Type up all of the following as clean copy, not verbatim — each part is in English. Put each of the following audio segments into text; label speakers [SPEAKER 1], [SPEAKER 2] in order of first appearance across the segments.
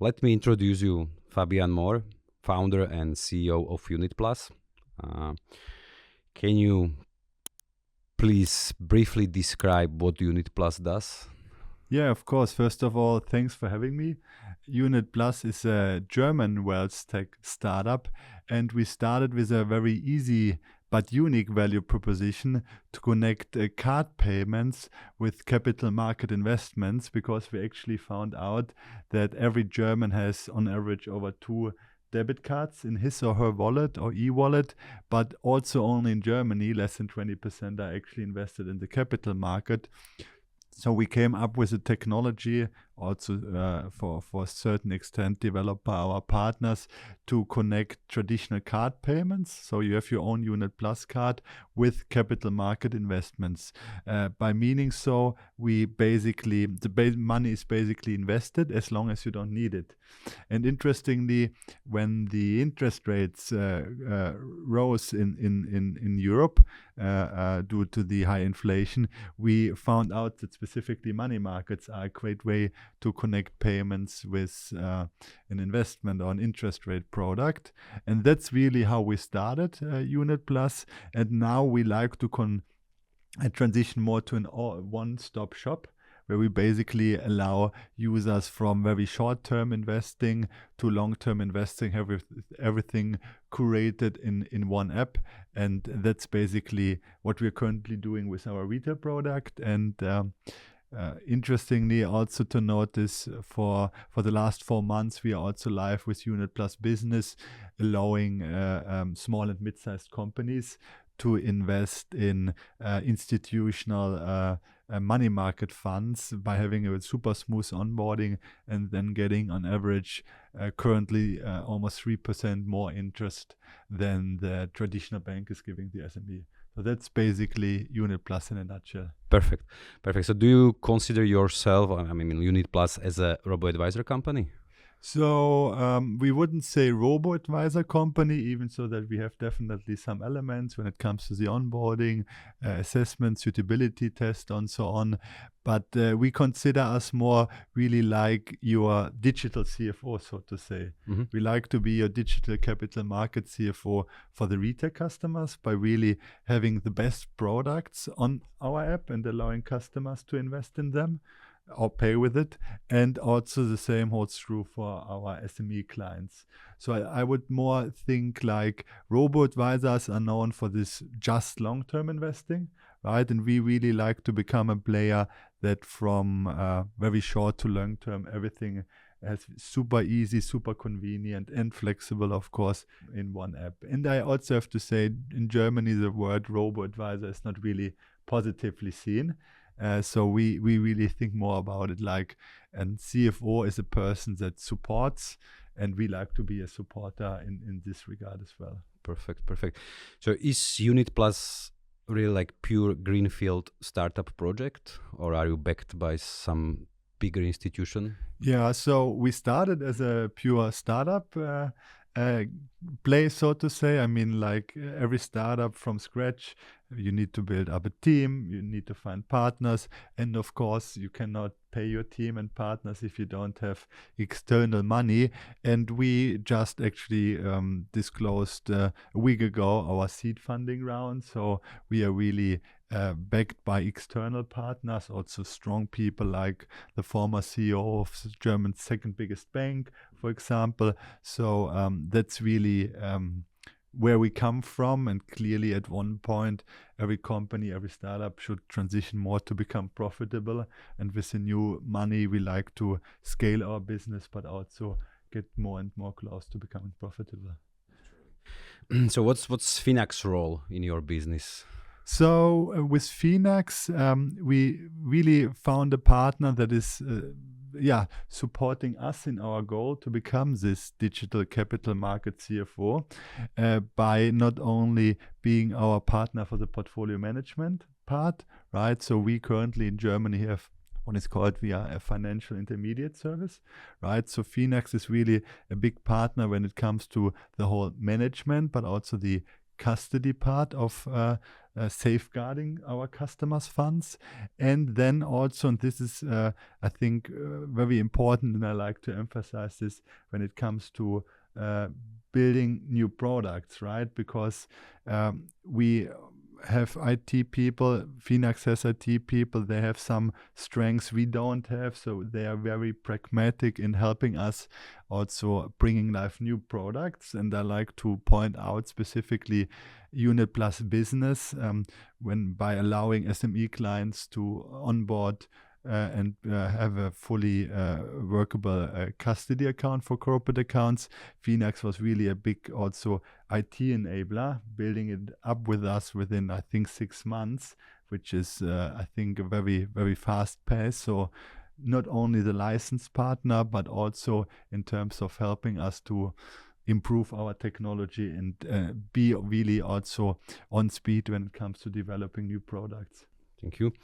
[SPEAKER 1] let me introduce you Fabian Mohr, founder and CEO of Unitplus. Can you please briefly describe what Unitplus does?
[SPEAKER 2] Yeah, of course. First of all, thanks for having me. Unitplus is a German wealth tech startup, and we started with a very easy but unique value proposition to connect card payments with capital market investments, because we actually found out that every German has on average over 2 debit cards in his or her wallet or e-wallet, but also only in Germany, less than 20% are actually invested in the capital market. So we came up with a technology also for a certain extent developed by our partners to connect traditional card payments. So you have your own Unitplus card with capital market investments. By meaning so, we basically, money is basically invested as long as you don't need it. And interestingly, when the interest rates rose in Europe due to the high inflation, we found out that specifically money markets are a great way to connect payments with an investment or an interest rate product. And that's really how we started Unitplus. And now we like to transition more to an one-stop shop, where we basically allow users from very short-term investing to long-term investing, everything curated in one app. And that's basically what we're currently doing with our retail product. And interestingly, also to notice, for the last 4 months, we are also live with Unitplus Business, allowing small and mid-sized companies to invest in institutional money market funds by having a super smooth onboarding and then getting on average currently almost 3% more interest than the traditional bank is giving the SME. So that's basically Unitplus in a nutshell.
[SPEAKER 1] Perfect. So do you consider yourself, Unitplus, as a robo-advisor company?
[SPEAKER 2] So we wouldn't say robo-advisor company, even so that we have definitely some elements when it comes to the onboarding, assessment, suitability test, and so on. But we consider us more really like your digital CFO, so to say.
[SPEAKER 1] Mm-hmm.
[SPEAKER 2] We like to be your digital capital market CFO for the retail customers by really having the best products on our app and allowing customers to invest in them or pay with it. And also the same holds true for our SME clients. So I would more think like robo-advisors are known for this just long-term investing, right? And we really like to become a player that from very short to long-term, everything is super easy, super convenient and flexible, of course, in one app. And I also have to say, in Germany, the word robo-advisor is not really positively seen. So we really think more about it like, and CFO is a person that supports, and we like to be a supporter in this regard as well.
[SPEAKER 1] Perfect. So is Unitplus really like pure greenfield startup project, or are you backed by some bigger institution?
[SPEAKER 2] Yeah, so we started as a pure startup play, so to say. I mean, like every startup from scratch, you need to build up a team, you need to find partners, and of course you cannot pay your team and partners if you don't have external money. And we just actually disclosed a week ago our seed funding round, so we are really backed by external partners, also strong people like the former CEO of Germany's second biggest bank, for example. So that's really where we come from. And clearly at one point, every company, every startup should transition more to become profitable. And with the new money, we like to scale our business, but also get more and more close to becoming profitable.
[SPEAKER 1] So what's Finax role in your business?
[SPEAKER 2] So with Finax, we really found a partner that is supporting us in our goal to become this digital capital market CFO by not only being our partner for the portfolio management part, right? So we currently in Germany have what is called a financial intermediate service, right? So Finax is really a big partner when it comes to the whole management, but also the custody part of safeguarding our customers' funds. And then also, and this is, I think, very important, and I like to emphasize this when it comes to building new products, right? Because we have IT people, Finax has IT people, they have some strengths we don't have, so they are very pragmatic in helping us also bringing live new products. And I like to point out specifically Unitplus Business, when by allowing SME clients to onboard and have a fully workable custody account for corporate accounts. Finax was really a big also IT enabler, building it up with us within, I think, 6 months, which is, I think, a very, very fast pace. So not only the license partner, but also in terms of helping us to improve our technology and be really also on speed when it comes to developing new products.
[SPEAKER 1] Thank you.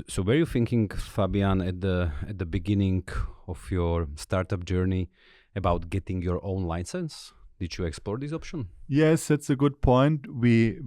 [SPEAKER 1] So were you thinking, Fabian, at the beginning of your startup journey about getting your own license? Did you explore this option?
[SPEAKER 2] Yes, that's a good point. We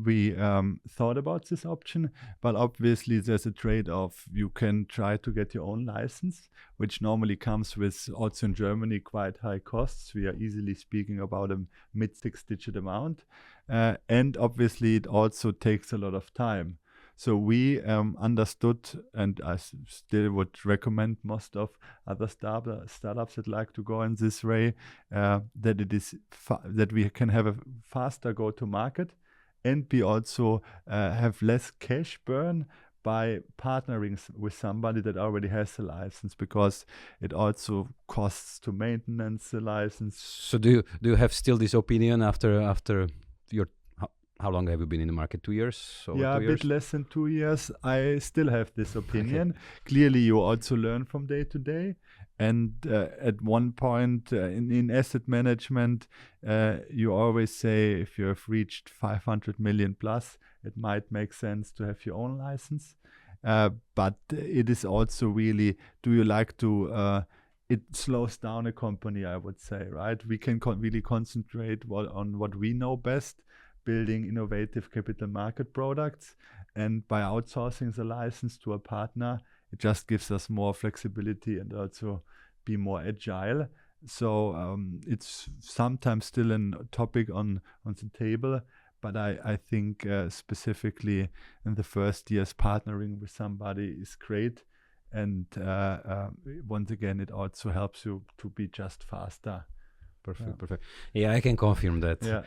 [SPEAKER 2] thought about this option, but obviously there's a trade-off. You can try to get your own license, which normally comes with, also in Germany, quite high costs. We are easily speaking about a mid-6-digit amount. And obviously it also takes a lot of time. So we understood, and I still would recommend most of other startups that like to go in this way, that it is that we can have a faster go-to-market, and we also have less cash burn by partnering with somebody that already has a license, because it also costs to maintenance the license.
[SPEAKER 1] So do you have still this opinion after your how long have you been in the market? 2 years?
[SPEAKER 2] Yeah, a bit less than 2 years. I still have this opinion. Okay. Clearly, you also learn from day to day. And at one point in asset management, you always say if you have reached 500 million plus, it might make sense to have your own license. But it is also really, do you like to... it slows down a company, I would say, right? We can really concentrate on what we know best, building innovative capital market products, and by outsourcing the license to a partner, it just gives us more flexibility and also be more agile. So it's sometimes still a topic on the table, but I think specifically in the first years, partnering with somebody is great. And once again, it also helps you to be just faster.
[SPEAKER 1] Perfect. Yeah, I can confirm that.
[SPEAKER 2] Yeah.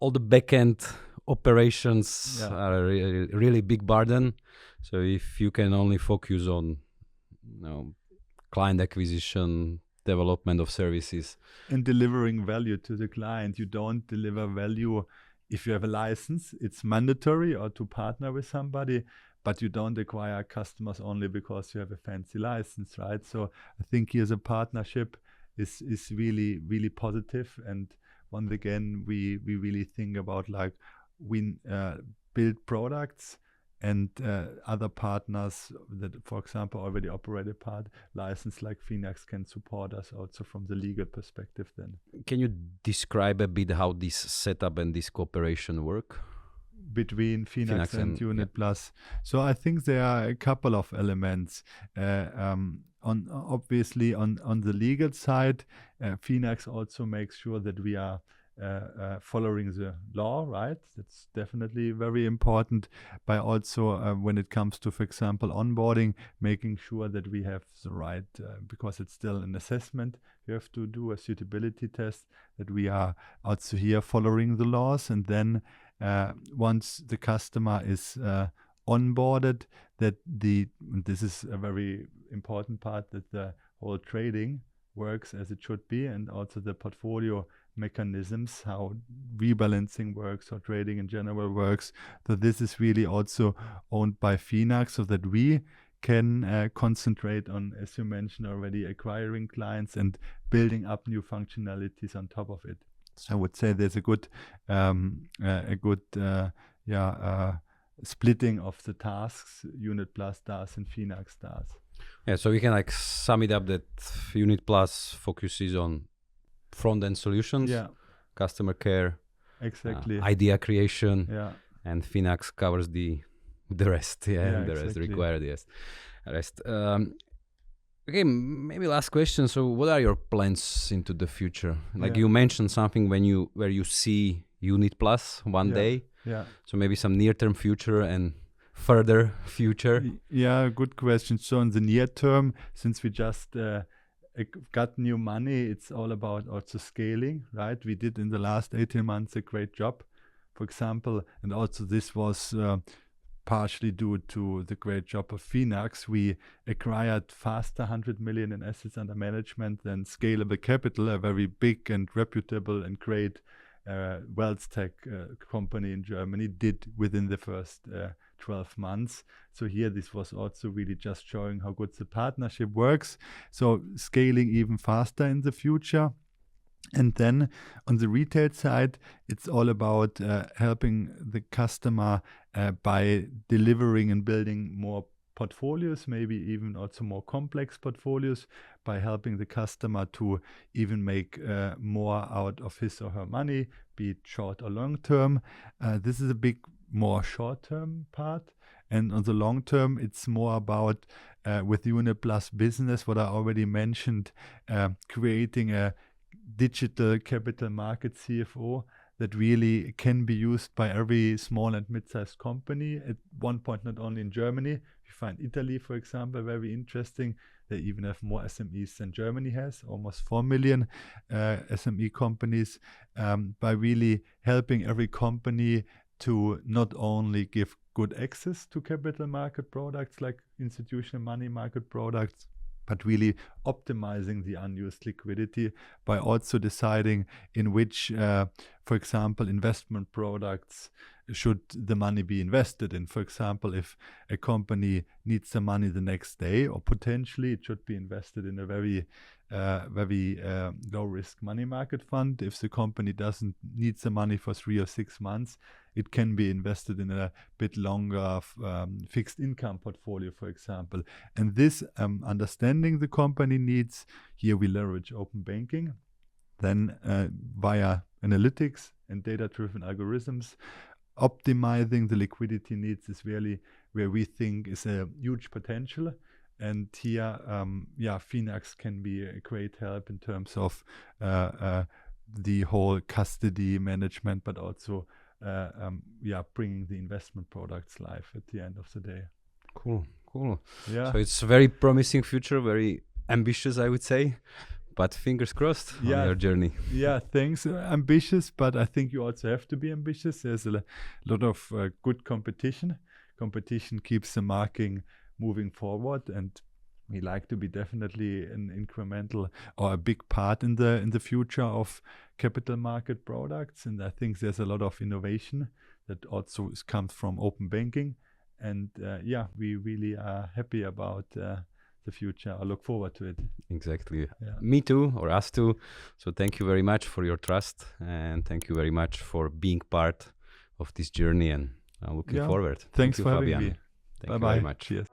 [SPEAKER 1] All the backend operations are a really big burden. So if you can only focus on client acquisition, development of services,
[SPEAKER 2] and delivering value to the client, you don't deliver value if you have a license. It's mandatory or to partner with somebody, but you don't acquire customers only because you have a fancy license, right? So I think here's a partnership is really, really positive. And once again, we really think about like we build products and other partners that, for example, already operate a part license like Finax can support us also from the legal perspective then.
[SPEAKER 1] Can you describe a bit how this setup and this cooperation work?
[SPEAKER 2] Between Finax and Unitplus. So I think there are a couple of elements. Obviously on the legal side, Finax also makes sure that we are following the law, right? That's definitely very important. By also when it comes to, for example, onboarding, making sure that we have the right, because it's still an assessment, you have to do a suitability test, that we are also here following the laws. And then once the customer is onboarded, that this is a very important part, that the whole trading works as it should be, and also the portfolio mechanisms, how rebalancing works or trading in general works. So this is really also owned by Finax, so that we can concentrate on, as you mentioned already, acquiring clients and building up new functionalities on top of it. So I would say there's a good splitting of the tasks Unitplus does and Finax does.
[SPEAKER 1] Yeah, so we can like sum it up that Unitplus focuses on front-end solutions, customer care,
[SPEAKER 2] exactly.
[SPEAKER 1] idea creation,
[SPEAKER 2] Yeah.
[SPEAKER 1] and Finax covers the rest. Yeah, the rest
[SPEAKER 2] Exactly.
[SPEAKER 1] required. Yes, rest. Okay, maybe last question. So, what are your plans into the future? Like
[SPEAKER 2] Yeah.
[SPEAKER 1] you mentioned something where you see Unitplus one
[SPEAKER 2] Yeah.
[SPEAKER 1] day.
[SPEAKER 2] Yeah.
[SPEAKER 1] So maybe some near-term future and further future.
[SPEAKER 2] Yeah, good question. So in the near term, since we just got new money, it's all about also scaling, right? We did in the last 18 months a great job, for example, and also this was partially due to the great job of Finax. We acquired faster 100 million in assets under management than Scalable Capital, a very big and reputable and great wealth tech company in Germany, did within the first 12 months. So here this was also really just showing how good the partnership works. So scaling even faster in the future. And then on the retail side, it's all about helping the customer by delivering and building more portfolios, maybe even also more complex portfolios, by helping the customer to even make more out of his or her money, be it short or long term. This is a big, more short term part. And on the long term, it's more about with Unitplus business, what I already mentioned, creating a digital capital market CFO that really can be used by every small and mid-sized company. At one point, not only in Germany, we find Italy, for example, very interesting. They even have more SMEs than Germany has, almost 4 million SME companies, by really helping every company to not only give good access to capital market products like institutional money market products, but really optimizing the unused liquidity by also deciding in which, for example, investment products should the money be invested in. For example, if a company needs the money the next day, or potentially it should be invested in a very low-risk money market fund. If the company doesn't need the money for 3 or 6 months, it can be invested in a bit longer fixed income portfolio, for example. And this understanding the company needs, here we leverage open banking. Then via analytics and data-driven algorithms, optimizing the liquidity needs is really where we think is a huge potential. And here, Finax can be a great help in terms of the whole custody management, but also bringing the investment products live at the end of the day.
[SPEAKER 1] Cool.
[SPEAKER 2] Yeah.
[SPEAKER 1] So it's a very promising future, very ambitious, I would say. But fingers crossed on your journey.
[SPEAKER 2] Yeah, thanks. Ambitious, but I think you also have to be ambitious. There's a lot of good competition. Competition keeps the market moving forward, and we like to be definitely an incremental or a big part in the future of capital market products. And I think there's a lot of innovation that also comes from open banking. And we really are happy about the future. I look forward to it.
[SPEAKER 1] Exactly.
[SPEAKER 2] Yeah.
[SPEAKER 1] Me too, or us too. So thank you very much for your trust, and thank you very much for being part of this journey, and I'm looking forward.
[SPEAKER 2] Thanks
[SPEAKER 1] Thank you,
[SPEAKER 2] for
[SPEAKER 1] Fabian.
[SPEAKER 2] having me.
[SPEAKER 1] Thank you
[SPEAKER 2] Bye-bye.
[SPEAKER 1] very much.
[SPEAKER 2] Cheers.